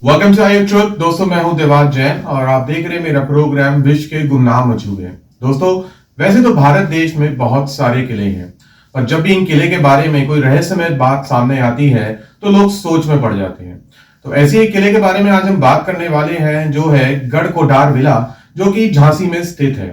Welcome to I truth. दोस्तों, मैं हूं देवाज जैन और आप देख रहे हैं मेरा प्रोग्राम विश्व के गुमनाम अजूबे। दोस्तों, वैसे तो भारत देश में बहुत सारे किले हैं, पर जब भी इन किले के बारे में कोई रहस्यमय बात सामने आती है तो लोग सोच में पड़ जाते हैं। तो ऐसे ही किले के बारे में आज हम बात करने वाले हैं, जो है गढ़कोडार विला, जो कि झांसी में स्थित है।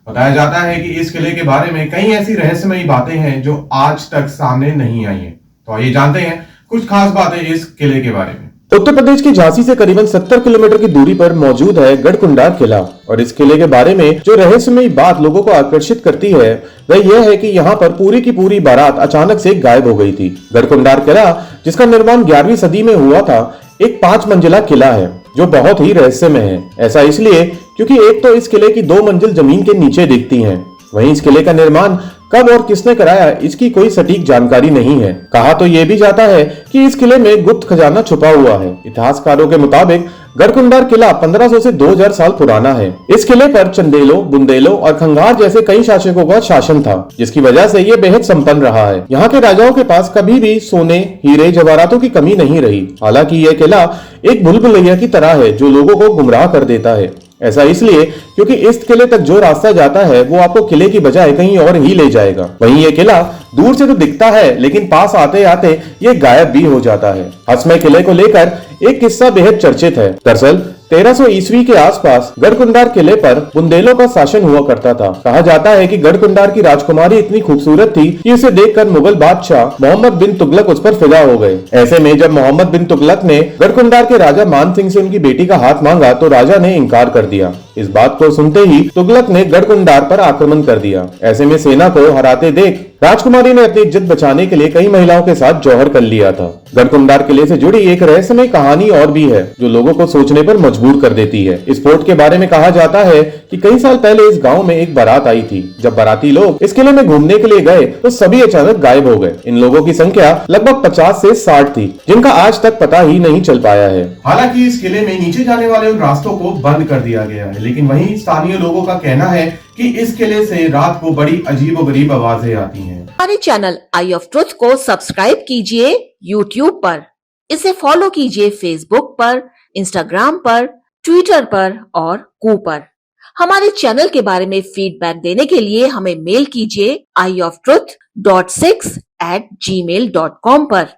बताया जाता है कि इस किले के बारे में कई ऐसी रहस्यमयी बातें हैं जो आज तक सामने नहीं आई हैं। तो आइए जानते हैं कुछ खास बातें इस किले के बारे में। उत्तर प्रदेश की झांसी से करीबन 70 किलोमीटर की दूरी पर मौजूद है गढ़कुंडार किला। और इस किले के बारे में जो रहस्यमयी बात लोगों को आकर्षित करती है वह यह है कि यहाँ पर पूरी की पूरी बारात अचानक से गायब हो गई थी। गढ़कुंडार किला, जिसका निर्माण 11वीं सदी में हुआ था, एक 5 मंजिला किला है जो बहुत ही रहस्यमय है। ऐसा इसलिए क्योंकि एक तो इस किले की 2 मंजिल जमीन के नीचे दिखती हैं। वहीं इस किले का निर्माण कब और किसने कराया, इसकी कोई सटीक जानकारी नहीं है। कहा तो यह भी जाता है कि इस किले में गुप्त खजाना छुपा हुआ है। इतिहासकारों के मुताबिक गढ़कुंडार किला 1500 से 2000 साल पुराना है। इस किले पर चंदेलों, बुंदेलों और खंगार जैसे कई शासकों का शासन था, जिसकी वजह से ये बेहद संपन्न रहा है। यहाँ के राजाओं के पास कभी भी सोने, हीरे, जवाहरातों की कमी नहीं रही। हालांकि यह किला एक भूल भुलैया की तरह है जो लोगों को गुमराह कर देता है। ऐसा इसलिए क्योंकि इस किले तक जो रास्ता जाता है वो आपको किले की बजाय कहीं और ही ले जाएगा। वहीं ये किला दूर से तो दिखता है, लेकिन पास आते आते ये गायब भी हो जाता है। हसमय किले को लेकर एक किस्सा बेहद चर्चित है। दरअसल 1300 ईस्वी के आसपास गढ़कुंडार किले पर बुंदेलों का शासन हुआ करता था। कहा जाता है कि गढ़कुंडार की राजकुमारी इतनी खूबसूरत थी कि उसे देखकर मुगल बादशाह मोहम्मद बिन तुगलक उस पर फिदा हो गए। ऐसे में जब मोहम्मद बिन तुगलक ने गढ़कुंडार के राजा मान सिंह से उनकी बेटी का हाथ मांगा तो राजा ने इनकार कर दिया। इस बात को सुनते ही तुगलक ने गढ़कुंडार पर आक्रमण कर दिया। ऐसे में सेना को हराते देख राजकुमारी ने अपनी इज्जत बचाने के लिए कई महिलाओं के साथ जौहर कर लिया था। गढ़कुंडार किले से जुड़ी एक रहस्यमय कहानी और भी है जो लोगों को सोचने पर मजबूर कर देती है। इस फोर्ट के बारे में कहा जाता है कि कई साल पहले इस गांव में एक बारात आई थी। जब बाराती लोग इस किले में घूमने के लिए गए तो सभी अचानक गायब हो गए। इन लोगों की संख्या लगभग 50 से 60 थी, जिनका आज तक पता ही नहीं चल पाया है। हालांकि इस किले में नीचे जाने वाले उन रास्तों को बंद कर दिया गया है, लेकिन वहीं स्थानीय लोगों का कहना है कि इस किले से रात को बड़ी अजीबोगरीब आवाजें आती हैं। हमारे चैनल आई ऑफ ट्रुथ को सब्सक्राइब कीजिए YouTube पर, इसे फॉलो कीजिए Facebook पर, Instagram पर, Twitter पर और कू पर। हमारे चैनल के बारे में फीडबैक देने के लिए हमें मेल कीजिए ioftruth.6@gmail.com पर।